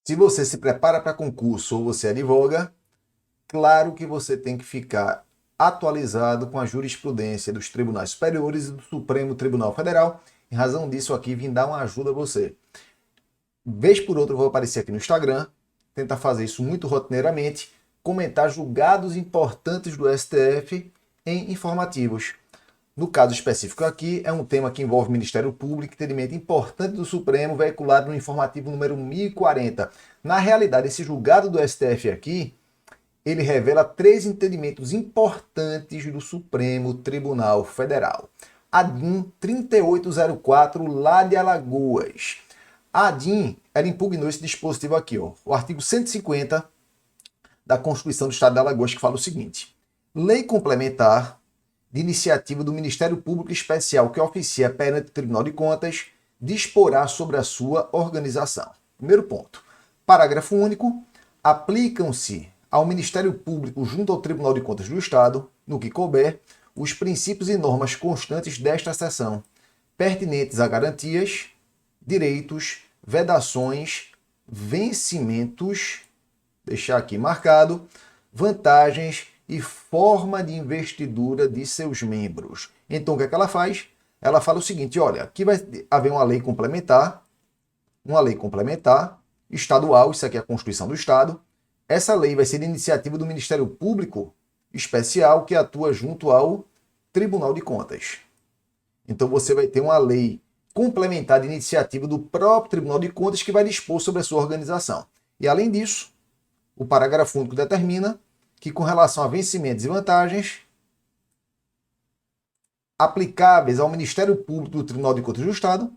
Se você se prepara para concurso ou você advoga, claro que você tem que ficar atualizado com a jurisprudência dos tribunais superiores e do Supremo Tribunal Federal. Em razão disso, aqui vim dar uma ajuda a você. Vez por outra, eu vou aparecer aqui no Instagram, tentar fazer isso muito rotineiramente, comentar julgados importantes do STF em informativos. No caso específico aqui, é um tema que envolve o Ministério Público, entendimento importante do Supremo, veiculado no informativo número 1040. Na realidade, esse julgado do STF aqui, ele revela três entendimentos importantes do Supremo Tribunal Federal. ADIM 3804, lá de Alagoas. A ADIM, ela impugnou esse dispositivo aqui, ó, o artigo 150 da Constituição do Estado de Alagoas, que fala o seguinte: lei complementar de iniciativa do Ministério Público Especial que oficia perante o Tribunal de Contas disporá sobre a sua organização. Primeiro ponto. Parágrafo único. Aplicam-se ao Ministério Público junto ao Tribunal de Contas do Estado, no que couber, os princípios e normas constantes desta seção, pertinentes a garantias, direitos, vedações, vencimentos, deixar aqui marcado, vantagens e forma de investidura de seus membros. Então, o que é que ela faz? Ela fala o seguinte: olha, aqui vai haver uma lei complementar estadual, isso aqui é a Constituição do Estado. Essa lei vai ser de iniciativa do Ministério Público Especial que atua junto ao Tribunal de Contas. Então, você vai ter uma lei complementar de iniciativa do próprio Tribunal de Contas que vai dispor sobre a sua organização. E, além disso, o parágrafo único determina que, com relação a vencimentos e vantagens aplicáveis ao Ministério Público do Tribunal de Contas do Estado,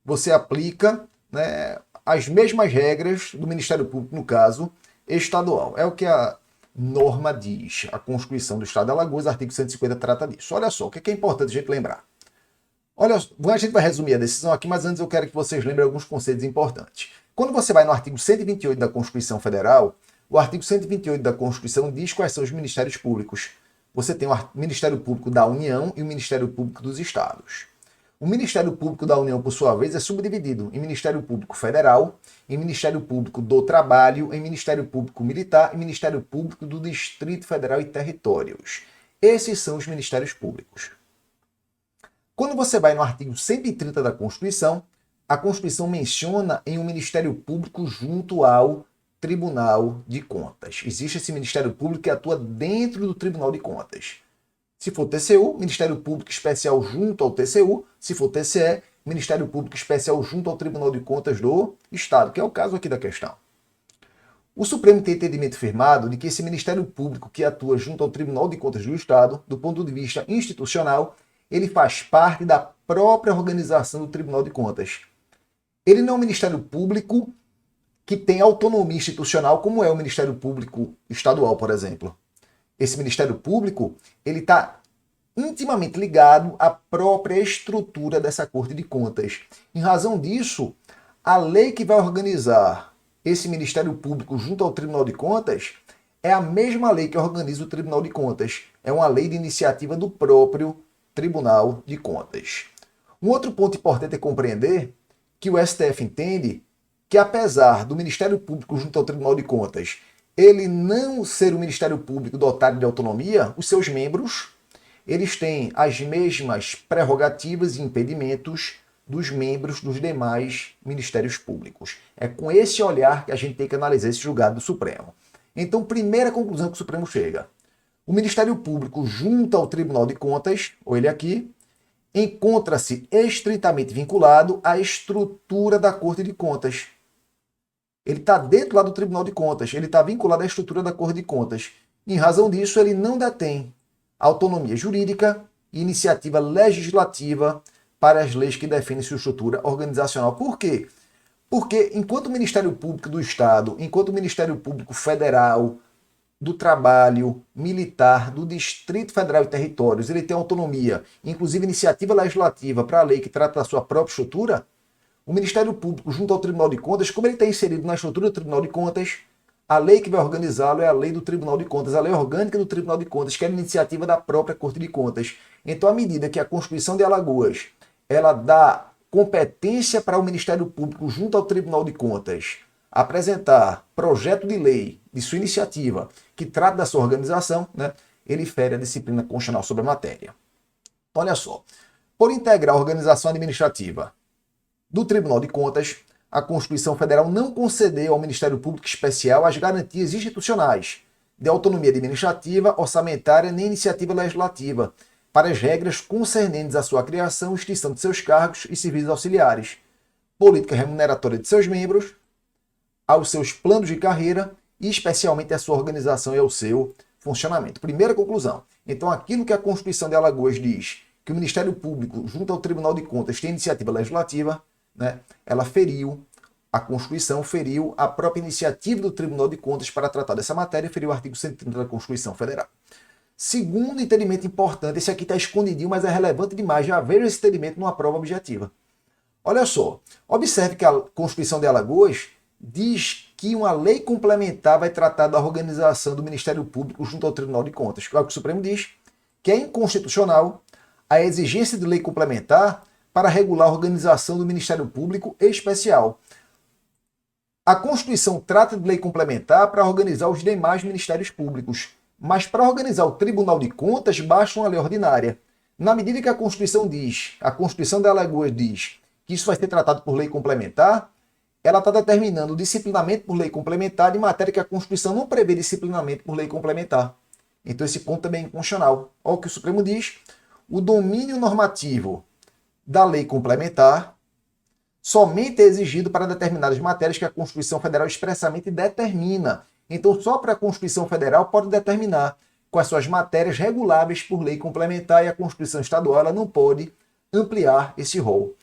você aplica, né, as mesmas regras do Ministério Público, no caso estadual. É o que a norma diz. A Constituição do Estado de Alagoas, artigo 150, trata disso. Olha só, o que é importante a gente lembrar. Olha, a gente vai resumir a decisão aqui, mas antes eu quero que vocês lembrem alguns conceitos importantes. Quando você vai no artigo 128 da Constituição Federal, o artigo 128 da Constituição diz quais são os ministérios públicos. Você tem o Ministério Público da União e o Ministério Público dos Estados. O Ministério Público da União, por sua vez, é subdividido em Ministério Público Federal, em Ministério Público do Trabalho, em Ministério Público Militar e Ministério Público do Distrito Federal e Territórios. Esses são os ministérios públicos. Quando você vai no artigo 130 da Constituição, a Constituição menciona em um Ministério Público junto ao Tribunal de Contas. Existe esse Ministério Público que atua dentro do Tribunal de Contas. Se for TCU, Ministério Público Especial junto ao TCU. Se for TCE, Ministério Público Especial junto ao Tribunal de Contas do Estado, que é o caso aqui da questão. O Supremo tem entendimento firmado de que esse Ministério Público que atua junto ao Tribunal de Contas do Estado, do ponto de vista institucional, ele faz parte da própria organização do Tribunal de Contas. Ele não é um Ministério Público que tem autonomia institucional, como é o Ministério Público Estadual, por exemplo. Esse Ministério Público, ele está intimamente ligado à própria estrutura dessa Corte de Contas. Em razão disso, a lei que vai organizar esse Ministério Público junto ao Tribunal de Contas é a mesma lei que organiza o Tribunal de Contas. É uma lei de iniciativa do próprio Tribunal de Contas. Um outro ponto importante é compreender que o STF entende que, apesar do Ministério Público junto ao Tribunal de Contas ele não ser um Ministério Público dotado de autonomia, os seus membros eles têm as mesmas prerrogativas e impedimentos dos membros dos demais ministérios públicos. É com esse olhar que a gente tem que analisar esse julgado do Supremo. Então, primeira conclusão que o Supremo chega: o Ministério Público junto ao Tribunal de Contas, ou ele aqui, encontra-se estritamente vinculado à estrutura da Corte de Contas. Ele está dentro lá do Tribunal de Contas, ele está vinculado à estrutura da Corte de Contas. Em razão disso, ele não detém autonomia jurídica e iniciativa legislativa para as leis que definem sua estrutura organizacional. Por quê? Porque enquanto o Ministério Público do Estado, enquanto o Ministério Público Federal, do Trabalho, Militar, do Distrito Federal e Territórios, ele tem autonomia, inclusive iniciativa legislativa para a lei que trata da sua própria estrutura, o Ministério Público, junto ao Tribunal de Contas, como ele está inserido na estrutura do Tribunal de Contas, a lei que vai organizá-lo é a lei do Tribunal de Contas, a lei orgânica do Tribunal de Contas, que é a iniciativa da própria Corte de Contas. Então, à medida que a Constituição de Alagoas ela dá competência para o Ministério Público junto ao Tribunal de Contas apresentar projeto de lei de sua iniciativa que trata da sua organização, né, ele fere a disciplina constitucional sobre a matéria. Olha só, por integrar a organização administrativa do Tribunal de Contas, a Constituição Federal não concedeu ao Ministério Público Especial as garantias institucionais de autonomia administrativa, orçamentária nem iniciativa legislativa para as regras concernentes à sua criação, extinção de seus cargos e serviços auxiliares, política remuneratória de seus membros, aos seus planos de carreira e especialmente à sua organização e ao seu funcionamento. Primeira conclusão. Então, aquilo que a Constituição de Alagoas diz, que o Ministério Público, junto ao Tribunal de Contas, tem iniciativa legislativa, né, ela feriu, a Constituição feriu a própria iniciativa do Tribunal de Contas para tratar dessa matéria, feriu o artigo 130 da Constituição Federal. Segundo entendimento importante, esse aqui está escondidinho, mas é relevante demais, já vejo esse entendimento numa prova objetiva. Olha só, observe que a Constituição de Alagoas diz que uma lei complementar vai tratar da organização do Ministério Público junto ao Tribunal de Contas. O Supremo diz que é inconstitucional a exigência de lei complementar para regular a organização do Ministério Público Especial. A Constituição trata de lei complementar para organizar os demais ministérios públicos, mas para organizar o Tribunal de Contas basta uma lei ordinária. Na medida que a Constituição diz, a Constituição de Alagoas diz que isso vai ser tratado por lei complementar, ela está determinando o disciplinamento por lei complementar de matéria que a Constituição não prevê disciplinamento por lei complementar. Então esse ponto também é inconstitucional. Olha o que o Supremo diz: o domínio normativo da lei complementar somente é exigido para determinadas matérias que a Constituição Federal expressamente determina. Então só para a Constituição Federal pode determinar quais são as matérias reguláveis por lei complementar e a Constituição Estadual ela não pode ampliar esse rol.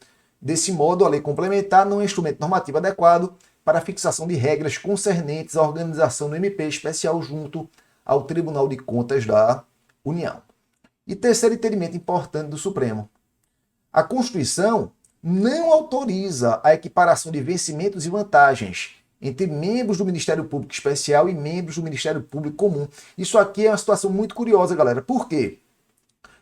Desse modo, a lei complementar não é instrumento normativo adequado para a fixação de regras concernentes à organização do MP especial junto ao Tribunal de Contas da União. E terceiro entendimento importante do Supremo: a Constituição não autoriza a equiparação de vencimentos e vantagens entre membros do Ministério Público Especial e membros do Ministério Público Comum. Isso aqui é uma situação muito curiosa, galera. Por quê?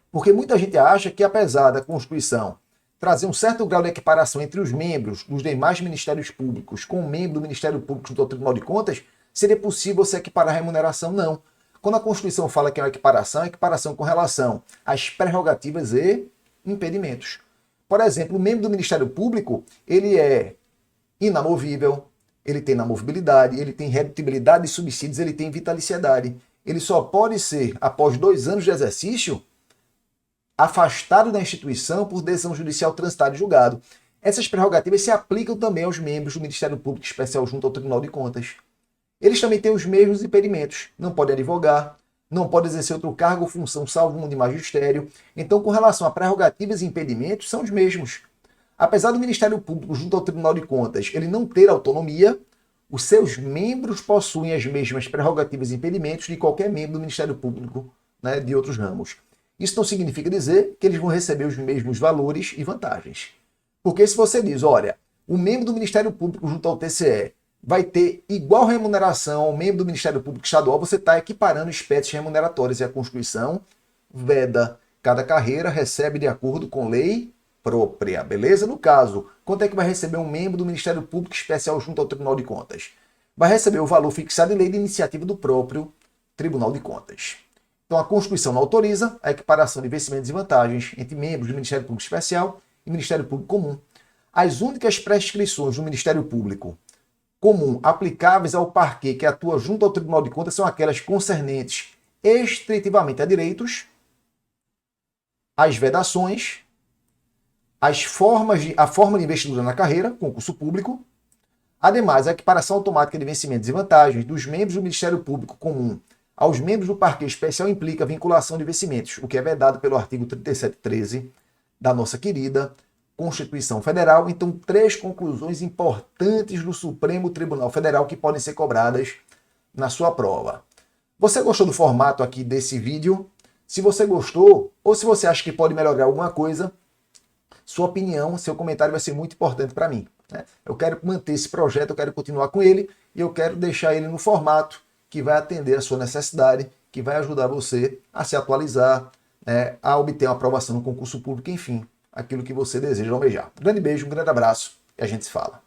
Porque muita gente acha que, apesar da Constituição trazer um certo grau de equiparação entre os membros dos demais ministérios públicos com o membro do Ministério Público junto ao Tribunal de Contas, seria possível você equiparar a remuneração? Não. Quando a Constituição fala que é uma equiparação, é equiparação com relação às prerrogativas e impedimentos. Por exemplo, o membro do Ministério Público, ele é inamovível, ele tem inamovibilidade, ele tem redutibilidade de subsídios, ele tem vitaliciedade. Ele só pode ser, após 2 anos de exercício, afastado da instituição por decisão judicial transitada e julgado. Essas prerrogativas se aplicam também aos membros do Ministério Público Especial junto ao Tribunal de Contas. Eles também têm os mesmos impedimentos. Não podem advogar, não podem exercer outro cargo ou função salvo um de magistério. Então, com relação a prerrogativas e impedimentos, são os mesmos. Apesar do Ministério Público junto ao Tribunal de Contas ele não ter autonomia, os seus membros possuem as mesmas prerrogativas e impedimentos de qualquer membro do Ministério Público, né, de outros ramos. Isso não significa dizer que eles vão receber os mesmos valores e vantagens. Porque se você diz, olha, o membro do Ministério Público junto ao TCE vai ter igual remuneração ao membro do Ministério Público Estadual, você está equiparando espécies remuneratórias e a Constituição veda. Cada carreira recebe de acordo com lei própria, beleza? No caso, quanto é que vai receber um membro do Ministério Público Especial junto ao Tribunal de Contas? Vai receber o valor fixado em lei de iniciativa do próprio Tribunal de Contas. Então, a Constituição não autoriza a equiparação de vencimentos e vantagens entre membros do Ministério Público Especial e Ministério Público Comum. As únicas prescrições do Ministério Público Comum aplicáveis ao parquê que atua junto ao Tribunal de Contas são aquelas concernentes estritivamente a direitos, as vedações, a forma de investidura na carreira, concurso público. Ademais, a equiparação automática de vencimentos e vantagens dos membros do Ministério Público Comum aos membros do parquê especial implica vinculação de vencimentos, o que é vedado pelo artigo 3713 da nossa querida Constituição Federal. Então, 3 conclusões importantes do Supremo Tribunal Federal que podem ser cobradas na sua prova. Você gostou do formato aqui desse vídeo? Se você gostou, ou se você acha que pode melhorar alguma coisa, sua opinião, seu comentário vai ser muito importante para mim, né? Eu quero manter esse projeto, eu quero continuar com ele e eu quero deixar ele no formato que vai atender a sua necessidade, que vai ajudar você a se atualizar, né, a obter uma aprovação no concurso público, enfim, aquilo que você deseja almejar. Um grande beijo, um grande abraço e a gente se fala.